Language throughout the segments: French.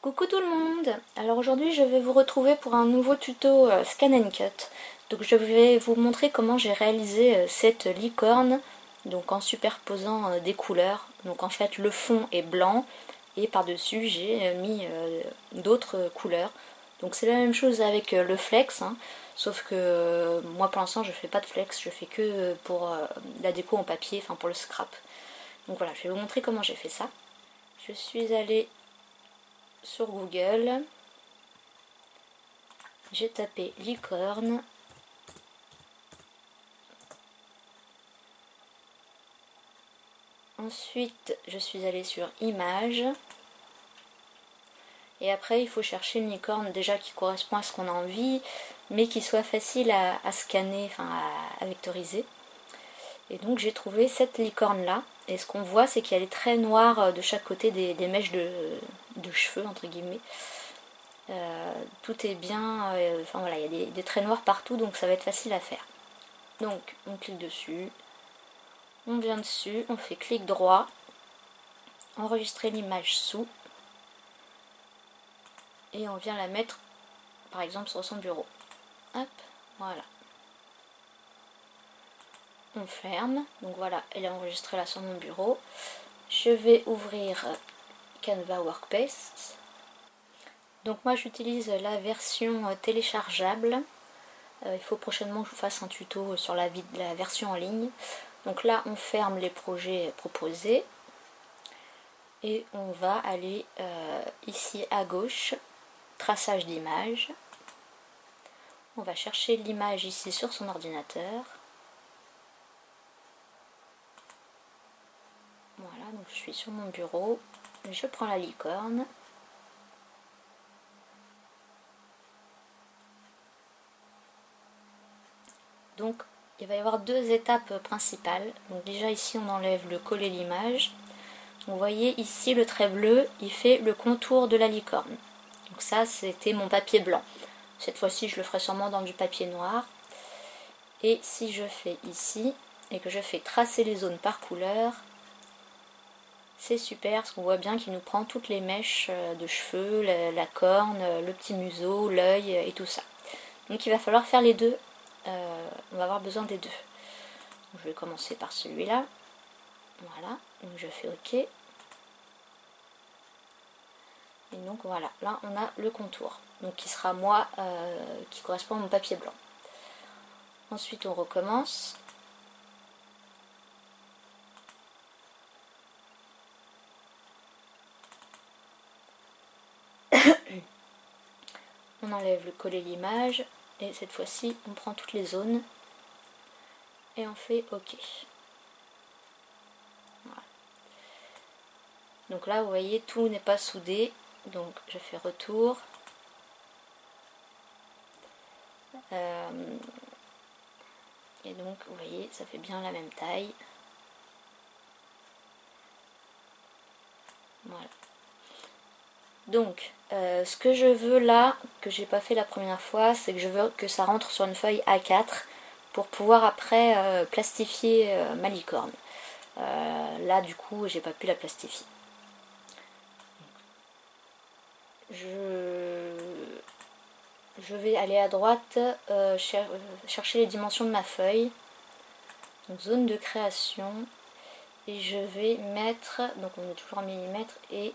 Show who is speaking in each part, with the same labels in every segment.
Speaker 1: Coucou tout le monde. Alors aujourd'hui je vais vous retrouver pour un nouveau tuto Scan and Cut. Donc je vais vous montrer comment j'ai réalisé cette licorne, donc en superposant des couleurs. Donc en fait le fond est blanc et par-dessus j'ai mis d'autres couleurs. Donc c'est la même chose avec le flex, hein, sauf que moi pour l'instant je fais pas de flex, je fais que pour la déco en papier, enfin pour le scrap. Donc voilà, je vais vous montrer comment j'ai fait ça. Je suis allée sur Google, j'ai tapé licorne. Ensuite, je suis allée sur images. Et après, il faut chercher une licorne déjà qui correspond à ce qu'on a envie, mais qui soit facile à scanner, enfin à vectoriser. Et donc j'ai trouvé cette licorne là. Et ce qu'on voit, c'est qu'il y a des traits noirs de chaque côté des mèches de cheveux, entre guillemets. Tout est bien, enfin voilà, il y a des traits noirs partout, donc ça va être facile à faire. Donc on clique dessus, on vient dessus, on fait clic droit, enregistrer l'image sous, et on vient la mettre par exemple sur son bureau. Hop, voilà. On ferme, donc voilà, elle est enregistrée là sur mon bureau. Je vais ouvrir Canva Workspace. Donc moi j'utilise la version téléchargeable. Il faut prochainement que je vous fasse un tuto sur la version en ligne. Donc là on ferme les projets proposés. Et on va aller ici à gauche, traçage d'image. On va chercher l'image ici sur son ordinateur. Voilà, donc je suis sur mon bureau, je prends la licorne. Donc il va y avoir deux étapes principales. Donc déjà ici on enlève le coller l'image. Vous voyez ici le trait bleu, il fait le contour de la licorne. Donc ça c'était mon papier blanc. Cette fois-ci je le ferai sûrement dans du papier noir. Et si je fais ici et que je fais tracer les zones par couleur, c'est super parce qu'on voit bien qu'il nous prend toutes les mèches de cheveux, la corne, le petit museau, l'œil et tout ça. Donc il va falloir faire les deux, on va avoir besoin des deux. Donc, je vais commencer par celui-là, voilà, donc je fais OK. Et donc voilà, là on a le contour, donc qui sera moi, qui correspond à mon papier blanc. Ensuite on recommence. On enlève le coller l'image et cette fois-ci on prend toutes les zones et on fait OK. Voilà. Donc là vous voyez tout n'est pas soudé, donc je fais retour. Et donc vous voyez ça fait bien la même taille. Voilà. Donc ce que je veux là, que j'ai pas fait la première fois, c'est que je veux que ça rentre sur une feuille A4 pour pouvoir après plastifier ma licorne. Là du coup j'ai pas pu la plastifier. Je vais aller à droite chercher les dimensions de ma feuille. Donc zone de création. Et je vais mettre, donc on est toujours en millimètres, et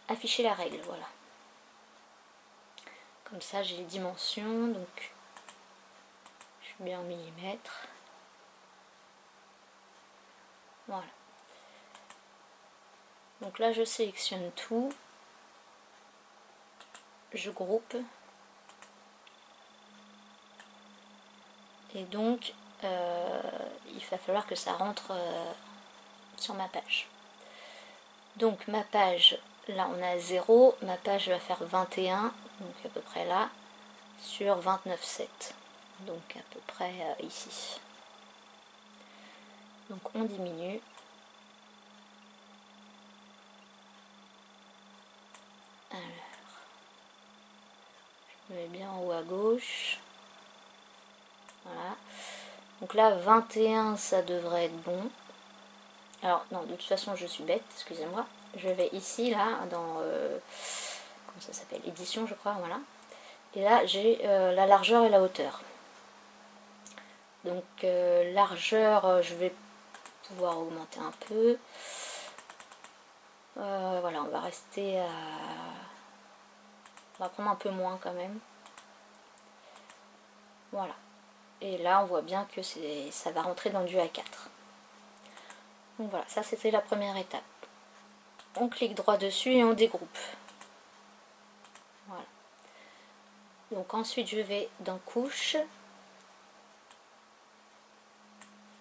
Speaker 1: afficher la règle, voilà. Comme ça j'ai les dimensions, donc je suis bien en millimètres. Voilà. Donc là je sélectionne tout, je groupe. Et donc il va falloir que ça rentre sur ma page. Donc ma page, là on a 0, ma page va faire 21, donc à peu près là, sur 29,7. Donc à peu près ici. Donc on diminue. Alors, je mets bien en haut à gauche. Voilà. Donc là 21 ça devrait être bon. Alors non, de toute façon je suis bête, excusez-moi. Je vais ici, là, dans... comment ça s'appelle? Édition, je crois, voilà. Et là, j'ai la largeur et la hauteur. Donc largeur, je vais pouvoir augmenter un peu. Voilà, on va rester à... On va prendre un peu moins quand même. Voilà. Et là, on voit bien que ça va rentrer dans du A4. Donc voilà, ça c'était la première étape. On clique droit dessus et on dégroupe. Voilà. Donc ensuite, je vais dans couche.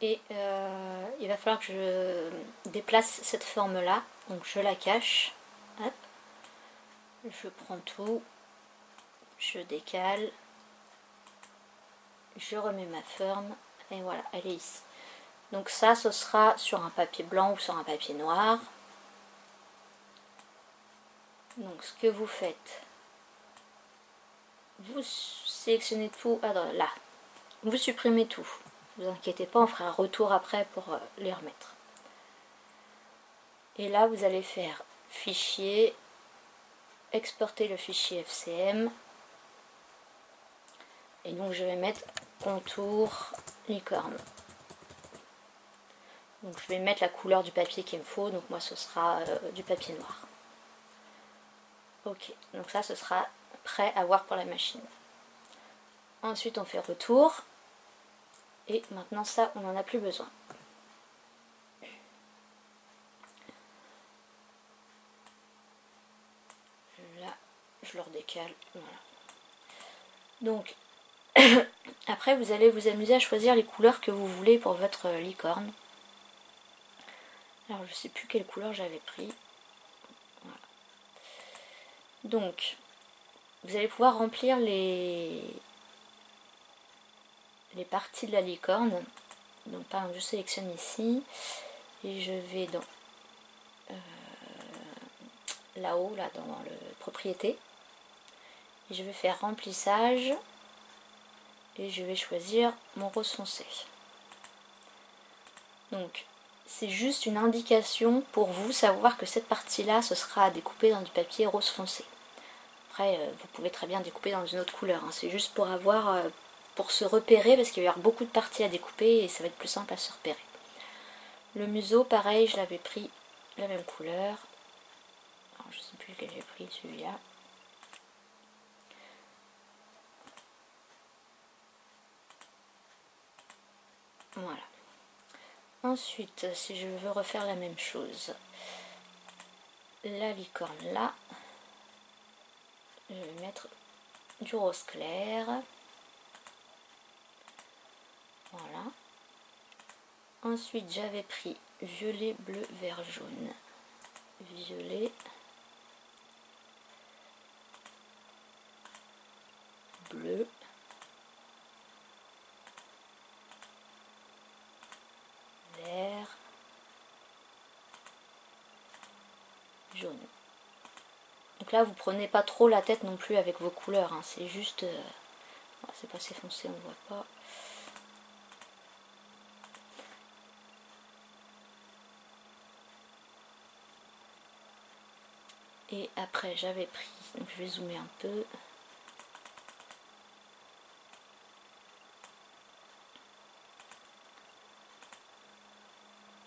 Speaker 1: Et il va falloir que je déplace cette forme là, donc je la cache, hop, je prends tout, je décale, je remets ma forme, et voilà, elle est ici. Donc ça, ce sera sur un papier blanc ou sur un papier noir. Donc ce que vous faites, vous sélectionnez tout, là, vous supprimez tout. Ne vous inquiétez pas, on fera un retour après pour les remettre. Et là, vous allez faire fichier, exporter le fichier FCM. Et donc, je vais mettre contour licorne. Donc, je vais mettre la couleur du papier qu'il me faut. Donc, moi, ce sera du papier noir. Ok, donc ça, ce sera prêt à voir pour la machine. Ensuite, on fait retour. Et maintenant, ça, on n'en a plus besoin. Là, je le redécale. Voilà. Donc, après, vous allez vous amuser à choisir les couleurs que vous voulez pour votre licorne. Alors, je sais plus quelle couleur j'avais pris. Voilà. Donc, vous allez pouvoir remplir les parties de la licorne. Donc, par exemple, je sélectionne ici et je vais dans là-haut, là, dans le propriété. Et je vais faire remplissage et je vais choisir mon rose foncé. Donc, c'est juste une indication pour vous savoir que cette partie-là, ce sera à découper dans du papier rose foncé. Après, vous pouvez très bien découper dans une autre couleur. Hein. C'est juste pour avoir, pour se repérer, parce qu'il va y avoir beaucoup de parties à découper et ça va être plus simple à se repérer. Le museau, pareil, je l'avais pris la même couleur. Alors, je ne sais plus lequel j'ai pris, celui-là. Voilà. Ensuite, si je veux refaire la même chose, la licorne là, je vais mettre du rose clair. Voilà. Ensuite, j'avais pris violet, bleu, vert, jaune. Violet, bleu, vert, jaune. Donc là, vous prenez pas trop la tête non plus avec vos couleurs. Hein. C'est juste... c'est pas assez foncé, on voit pas. Et après, j'avais pris... Donc je vais zoomer un peu.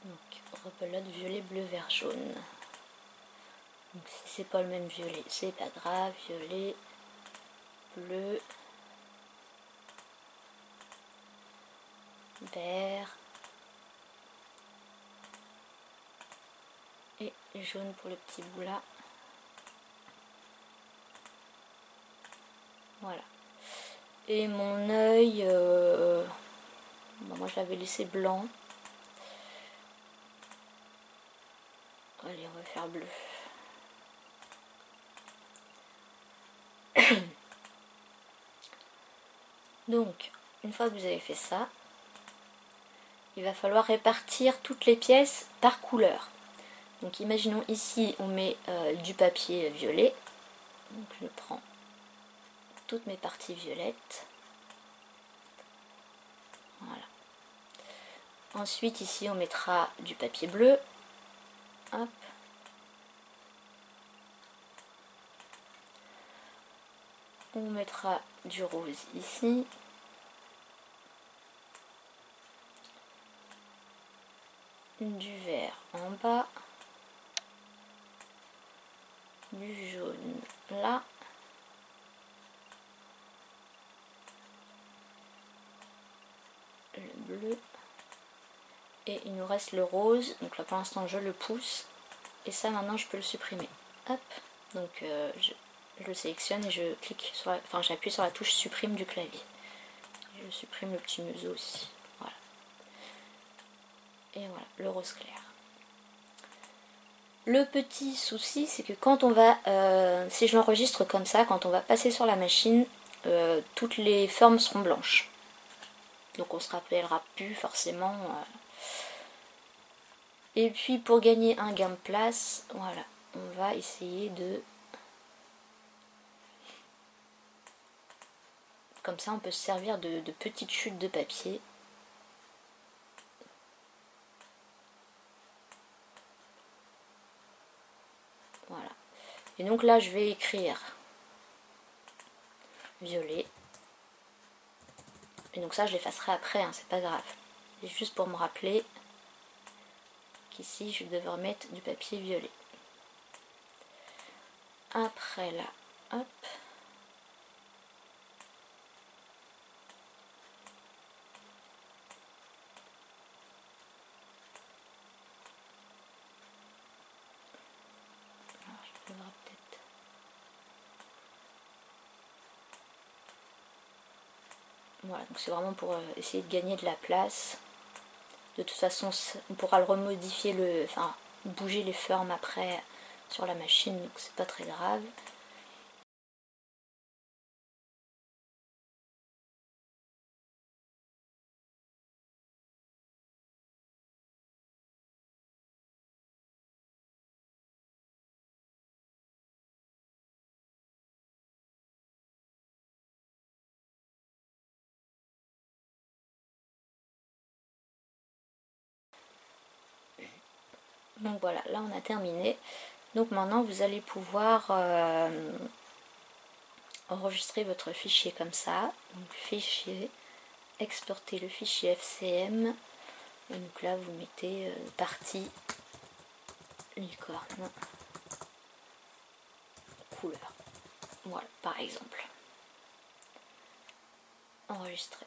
Speaker 1: Donc, rebelote violet, bleu, vert, jaune. Donc si c'est pas le même violet, c'est pas grave. Violet, bleu, vert et jaune pour le petit bout là. Voilà. Et mon œil, bon, moi je l'avais laissé blanc. Allez, on va faire bleu. Donc, une fois que vous avez fait ça, il va falloir répartir toutes les pièces par couleur. Donc imaginons ici, on met du papier violet. Donc je prends toutes mes parties violettes. Voilà. Ensuite ici on mettra du papier bleu. Hop. On mettra du rose ici. Du vert en bas. Du jaune là. Le bleu. Et il nous reste le rose. Donc là pour l'instant je le pousse. Et ça maintenant je peux le supprimer. Hop. Donc je le sélectionne et je clique sur la, enfin j'appuie sur la touche supprime du clavier. Je supprime le petit museau aussi. Voilà. Et voilà, le rose clair. Le petit souci, c'est que quand on va, si je l'enregistre comme ça, quand on va passer sur la machine, toutes les formes seront blanches. Donc on se rappellera plus forcément. Et puis pour gagner un gain de place, voilà, on va essayer de... Comme ça on peut se servir de petites chutes de papier. Voilà. Et donc là je vais écrire violet. Et donc ça je l'effacerai après, hein, c'est pas grave. C'est juste pour me rappeler qu'ici je devrais mettre du papier violet. Après là, hop. Alors, je devrais peut-être... Voilà, donc c'est vraiment pour essayer de gagner de la place. De toute façon, on pourra le remodifier, enfin bouger les formes après sur la machine, donc c'est pas très grave. Donc voilà, là on a terminé. Donc maintenant vous allez pouvoir enregistrer votre fichier comme ça. Donc fichier, exporter le fichier FCM. Et donc là vous mettez partie licorne couleur. Voilà, par exemple. Enregistrer.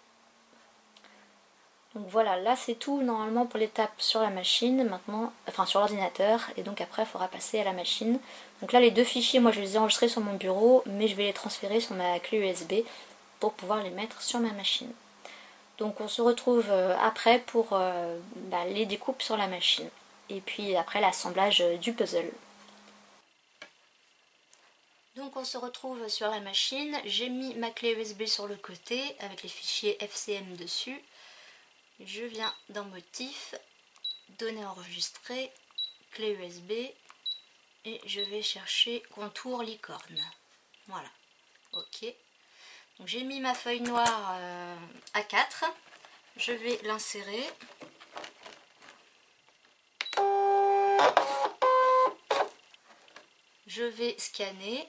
Speaker 1: Donc voilà, là c'est tout normalement pour l'étape sur la machine, maintenant, enfin sur l'ordinateur, et donc après il faudra passer à la machine. Donc là les deux fichiers, moi je les ai enregistrés sur mon bureau, mais je vais les transférer sur ma clé USB pour pouvoir les mettre sur ma machine. Donc on se retrouve après pour les découpes sur la machine, et puis après l'assemblage du puzzle. Donc on se retrouve sur la machine, j'ai mis ma clé USB sur le côté avec les fichiers FCM dessus. Je viens dans motif, données enregistrées, clé USB et je vais chercher contour licorne. Voilà, ok. Donc j'ai mis ma feuille noire A4, je vais l'insérer. Je vais scanner.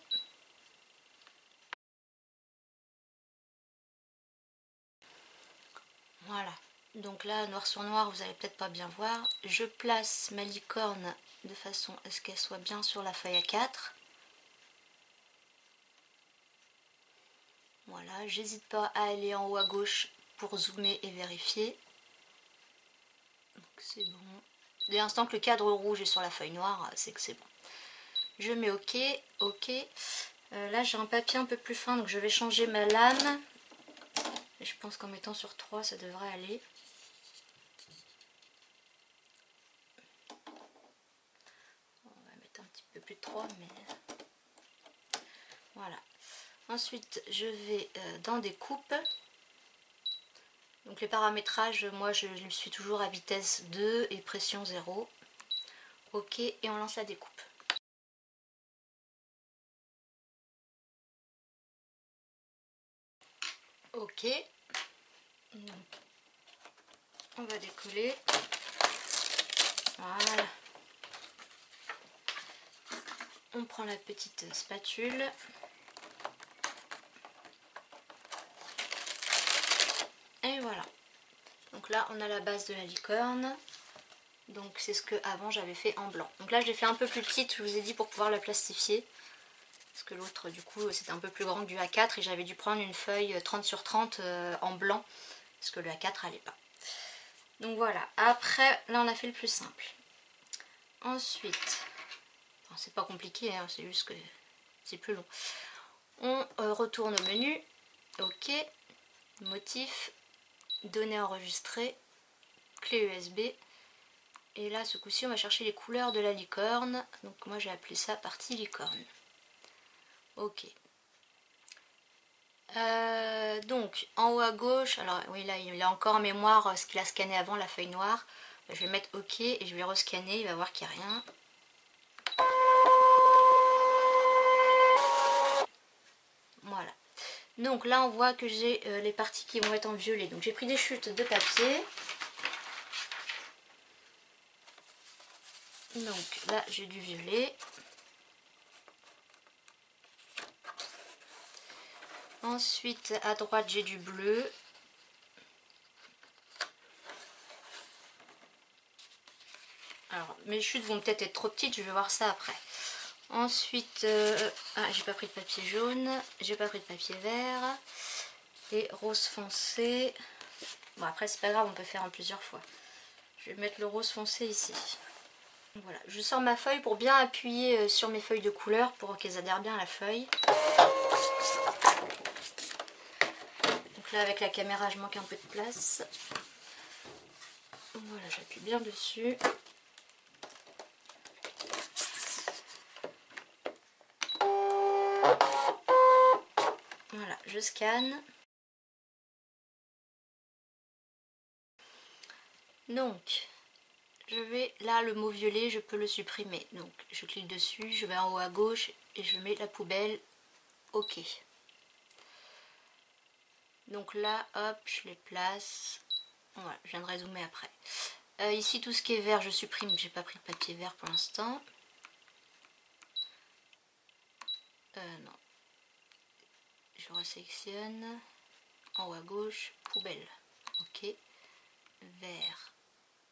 Speaker 1: Voilà. Donc là, noir sur noir, vous allez peut-être pas bien voir. Je place ma licorne de façon à ce qu'elle soit bien sur la feuille A4. Voilà, j'hésite pas à aller en haut à gauche pour zoomer et vérifier. Donc c'est bon. Dès l'instant que le cadre rouge est sur la feuille noire, c'est que c'est bon. Je mets OK, OK. Là j'ai un papier un peu plus fin, donc je vais changer ma lame. Et je pense qu'en mettant sur 3, ça devrait aller. On va mettre un petit peu plus de 3, mais... Voilà. Ensuite, je vais dans découpe. Donc les paramétrages, moi je le suis toujours à vitesse 2 et pression 0. OK, et on lance la découpe. OK. Donc, on va décoller. Voilà. On prend la petite spatule. Et voilà. Donc là on a la base de la licorne. Donc c'est ce que avant j'avais fait en blanc. Donc là je l'ai fait un peu plus petite, je vous ai dit, pour pouvoir la plastifier. Parce que l'autre du coup c'était un peu plus grand que du A4 et j'avais dû prendre une feuille 30 sur 30 en blanc. Parce que le A4 allait pas. Donc voilà, après là on a fait le plus simple. Ensuite, enfin, c'est pas compliqué, hein, c'est juste que c'est plus long. On retourne au menu, ok, motif, données enregistrées, clé USB. Et là ce coup-ci on va chercher les couleurs de la licorne. Donc moi j'ai appelé ça partie licorne. Ok. Donc en haut à gauche, alors oui là il a encore en mémoire ce qu'il a scanné avant, la feuille noire. Je vais mettre ok et je vais rescanner, il va voir qu'il n'y a rien. Voilà. Donc là on voit que j'ai les parties qui vont être en violet. Donc j'ai pris des chutes de papier. Donc là j'ai du violet. Ensuite à droite j'ai du bleu. Alors mes chutes vont peut-être être trop petites, je vais voir ça après. Ensuite, j'ai pas pris de papier jaune, j'ai pas pris de papier vert. Et rose foncé. Bon après c'est pas grave, on peut faire en plusieurs fois. Je vais mettre le rose foncé ici. Voilà, je sors ma feuille pour bien appuyer sur mes feuilles de couleur pour qu'elles adhèrent bien à la feuille. Donc là avec la caméra je manque un peu de place. Voilà, j'appuie bien dessus. Voilà, je scanne. Donc, je vais, là le mot violet, je peux le supprimer. Donc je clique dessus, je vais en haut à gauche et je mets la poubelle. Ok. Donc là, hop, je les place. Voilà, je viendrai zoomer après. Ici, tout ce qui est vert, je supprime. J'ai pas pris de papier vert pour l'instant. Non. Je resélectionne. En haut à gauche, poubelle. Ok. Vert,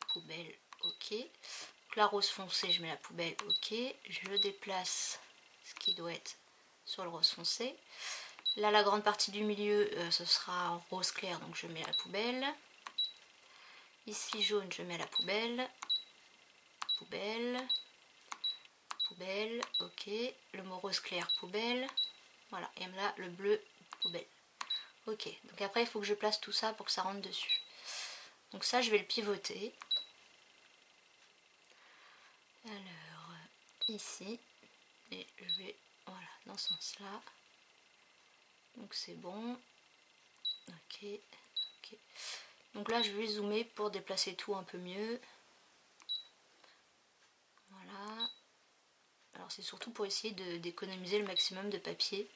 Speaker 1: poubelle. Ok. Donc la rose foncé, je mets la poubelle. Ok. Je déplace ce qui doit être sur le rose foncé. Là, la grande partie du milieu, ce sera en rose clair, donc je mets à la poubelle. Ici, jaune, je mets à la poubelle. Poubelle. Poubelle, ok. Le mot rose clair, poubelle. Voilà, et là, le bleu, poubelle. Ok, donc après, il faut que je place tout ça pour que ça rentre dessus. Donc ça, je vais le pivoter. Alors, ici. Et je vais, voilà, dans ce sens-là. Donc c'est bon. Ok, ok. Donc là, je vais zoomer pour déplacer tout un peu mieux. Voilà. Alors c'est surtout pour essayer d'économiser le maximum de papier.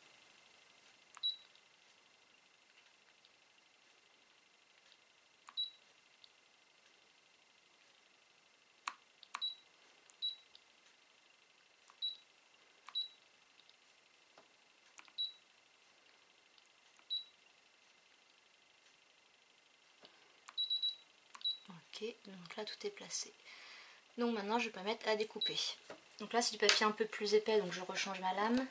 Speaker 1: Ok, donc là tout est placé. Donc maintenant je peux mettre à découper. Donc là c'est du papier un peu plus épais, donc je rechange ma lame.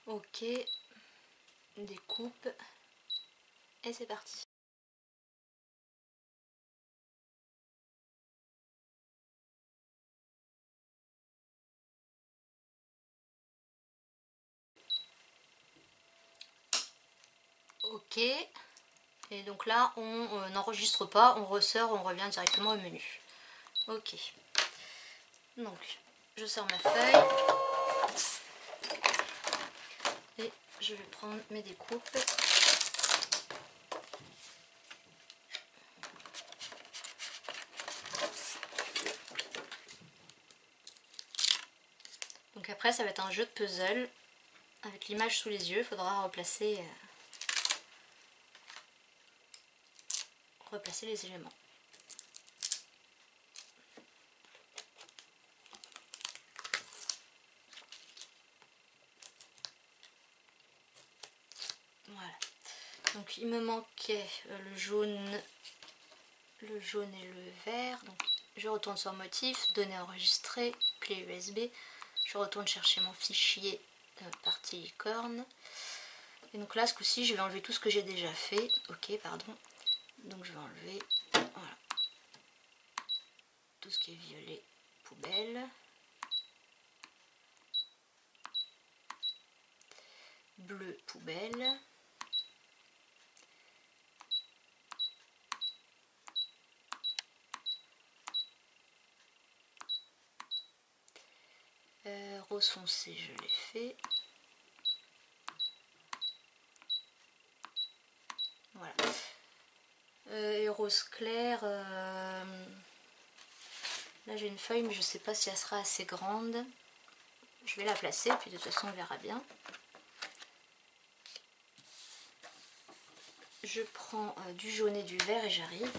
Speaker 1: Ok, découpe, et c'est parti. Ok, et donc là on n'enregistre pas, on ressort, on revient directement au menu. Ok, donc je sors ma feuille et je vais prendre mes découpes. Donc après après ça va être un jeu de puzzle avec l'image sous les yeux, il faudra replacer les éléments. Voilà. Donc il me manquait le jaune et le vert. Donc je retourne sur motif, données enregistrées, clé USB. Je retourne chercher mon fichier partie licorne. Et donc là ce coup-ci je vais enlever tout ce que j'ai déjà fait. Ok, pardon. Donc je vais enlever voilà, tout ce qui est violet, poubelle. Bleu, poubelle. Rose foncé, je l'ai fait. Voilà. Et rose clair, là j'ai une feuille mais je ne sais pas si elle sera assez grande. Je vais la placer puis de toute façon on verra bien. Je prends du jaune et du vert et j'arrive.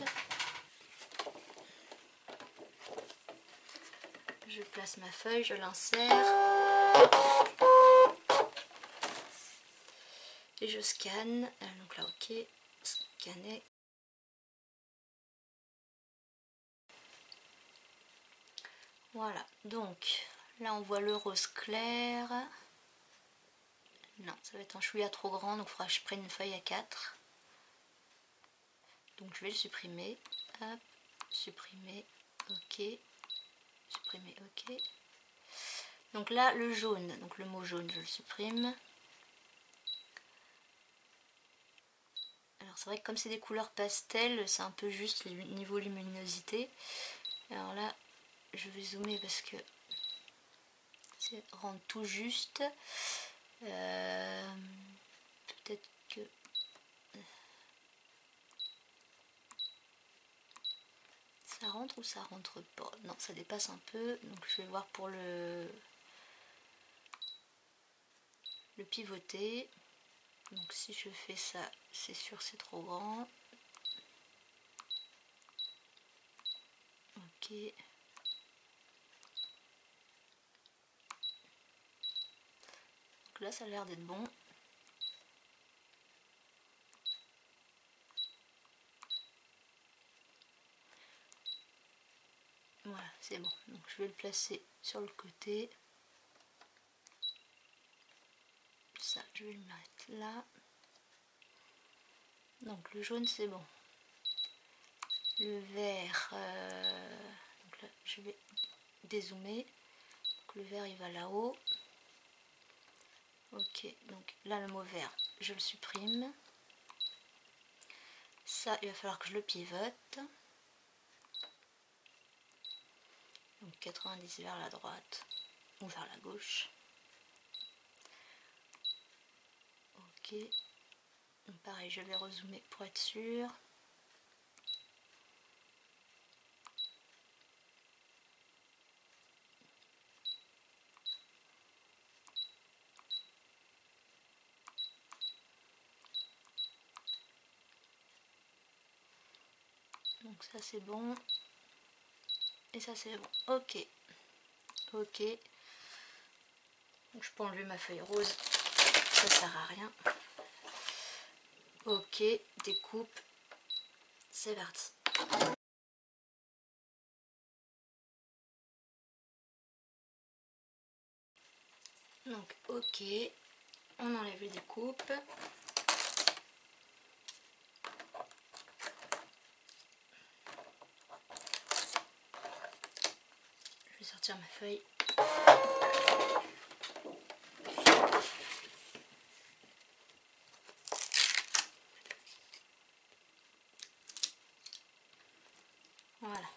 Speaker 1: Je place ma feuille, je l'insère. Et je scanne. Donc là ok, scanner. Voilà, donc là on voit le rose clair. Non, ça va être un chouïa trop grand, donc il faudra que je prenne une feuille à 4. Donc je vais le supprimer. Hop, supprimer, ok. Supprimer, ok. Donc là le jaune, donc le mot jaune je le supprime. Alors c'est vrai que comme c'est des couleurs pastel, c'est un peu juste niveau luminosité. Alors là je vais zoomer parce que c'est rendre tout juste. Peut-être que ça rentre ou ça rentre pas. Non, ça dépasse un peu. Donc je vais voir pour le pivoter. Donc si je fais ça, c'est sûr c'est trop grand. Ok. Donc là ça a l'air d'être bon. Voilà, c'est bon. Donc je vais le placer sur le côté. Ça, je vais le mettre là. Donc le jaune c'est bon. Le vert, donc là je vais dézoomer. Donc le vert il va là-haut. Ok, donc là le mot vert, je le supprime. Ça, il va falloir que je le pivote. Donc 90 vers la droite ou vers la gauche. Ok. Donc pareil, je vais rezoomer pour être sûr. Donc ça c'est bon. Et ça c'est bon. Ok. Ok. Donc je peux enlever ma feuille rose. Ça sert à rien. Ok. Découpe. C'est parti. Donc ok. On enlève les découpes. Je vais sortir ma feuille. Voilà.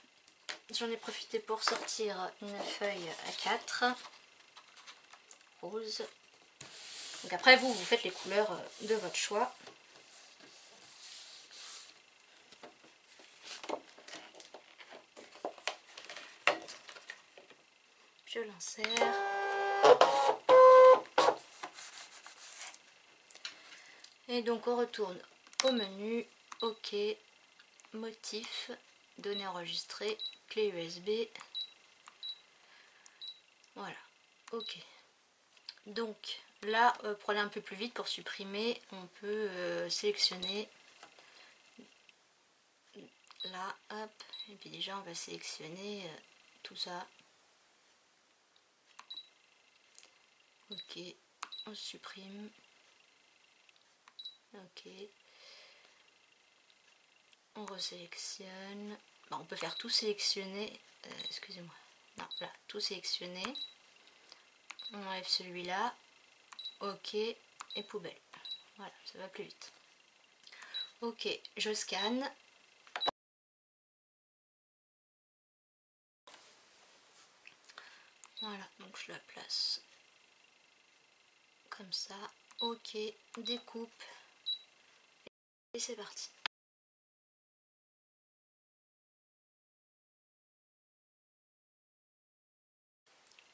Speaker 1: J'en ai profité pour sortir une feuille à 4 rose. Donc après vous faites les couleurs de votre choix. Je l'insère. Et donc on retourne au menu, OK, motif, données enregistrées, clé USB. Voilà, OK. Donc là, pour aller un peu plus vite, pour supprimer, on peut sélectionner là, hop, et puis déjà on va sélectionner tout ça. OK, on supprime. OK. On resélectionne. Bon, on peut faire tout sélectionner. Excusez-moi. Non, là, tout sélectionner. On enlève celui-là. OK. Et poubelle. Voilà, ça va plus vite. OK, je scanne. Voilà, donc je la place comme ça. OK, découpe. Et c'est parti.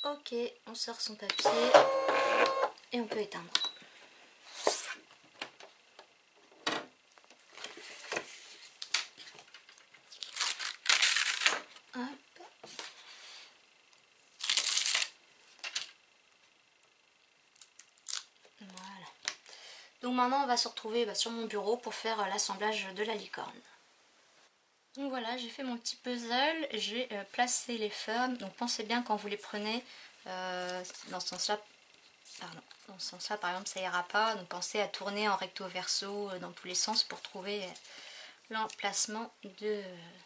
Speaker 1: OK, on sort son papier et on peut éteindre. Hop. Voilà. Donc maintenant on va se retrouver sur mon bureau pour faire l'assemblage de la licorne. Donc voilà, j'ai fait mon petit puzzle, j'ai placé les feuilles. Donc pensez bien quand vous les prenez, dans ce sens-là, pardon, dans ce sens-là par exemple ça ira pas. Donc pensez à tourner en recto verso dans tous les sens pour trouver l'emplacement de...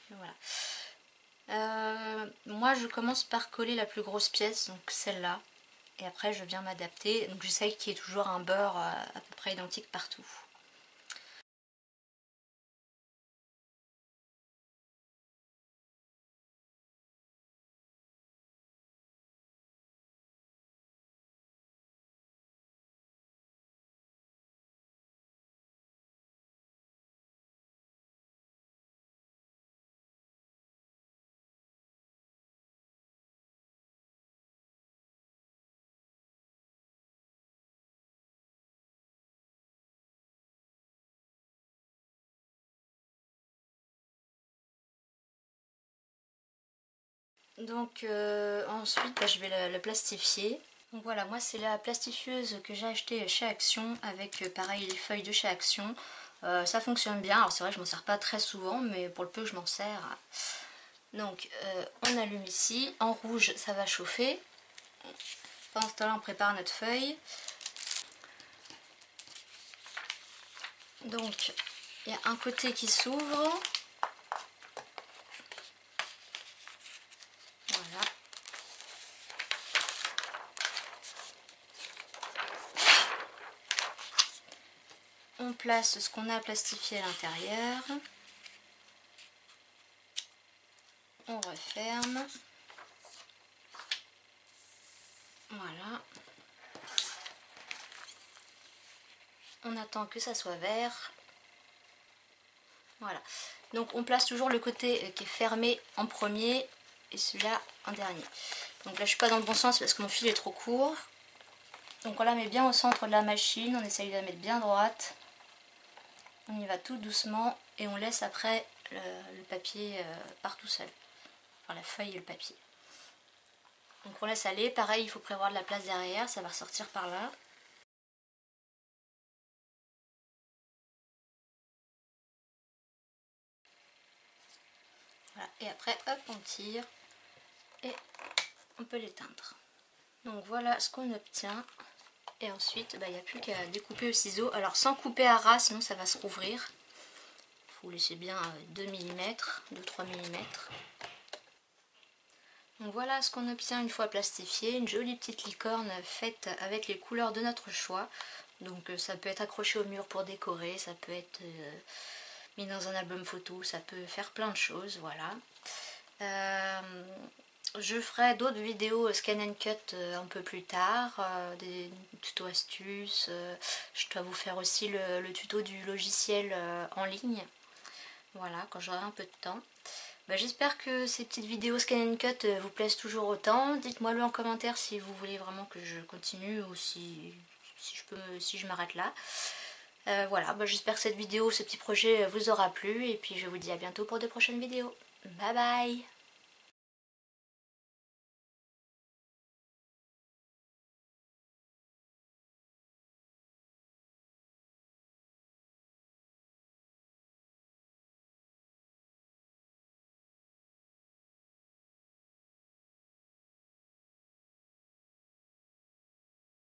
Speaker 1: voilà. Moi je commence par coller la plus grosse pièce, donc celle-là. Et après je viens m'adapter. Donc j'essaye qu'il y ait toujours un beurre à peu près identique partout. Donc ensuite je vais le plastifier. Donc voilà, moi c'est la plastifieuse que j'ai achetée chez Action avec pareil les feuilles de chez Action. Ça fonctionne bien, alors c'est vrai que je m'en sers pas très souvent mais pour le peu que je m'en sers. Donc on allume ici, en rouge ça va chauffer. Pendant ce temps-là on prépare notre feuille. Donc il y a un côté qui s'ouvre. Voilà. On place ce qu'on a plastifié à l'intérieur. On referme. Voilà. On attend que ça soit vert. Voilà. Donc on place toujours le côté qui est fermé en premier et celui-là en dernier. Donc là je suis pas dans le bon sens parce que mon fil est trop court. Donc on la met bien au centre de la machine, on essaye de la mettre bien droite. On y va tout doucement et on laisse après le papier part tout seul. Enfin la feuille et le papier. Donc on laisse aller, pareil il faut prévoir de la place derrière, ça va ressortir par là. Voilà. Et après hop on tire et on peut l'éteindre. Donc voilà ce qu'on obtient. Et ensuite il n'y a plus qu'à découper au ciseau. Alors sans couper à ras sinon ça va se rouvrir. Il faut laisser bien 2 mm, 2-3 mm. Donc voilà ce qu'on obtient une fois plastifié, une jolie petite licorne faite avec les couleurs de notre choix. Donc ça peut être accroché au mur pour décorer, ça peut être mis dans un album photo, ça peut faire plein de choses, voilà. Je ferai d'autres vidéos scan and cut un peu plus tard, des tutos astuces, je dois vous faire aussi le tuto du logiciel en ligne, voilà, quand j'aurai un peu de temps. J'espère que ces petites vidéos scan and cut vous plaisent toujours autant. Dites-moi le en commentaire si vous voulez vraiment que je continue ou si je m'arrête là. Voilà, j'espère que cette vidéo, ce petit projet vous aura plu et puis je vous dis à bientôt pour de prochaines vidéos. Bye bye!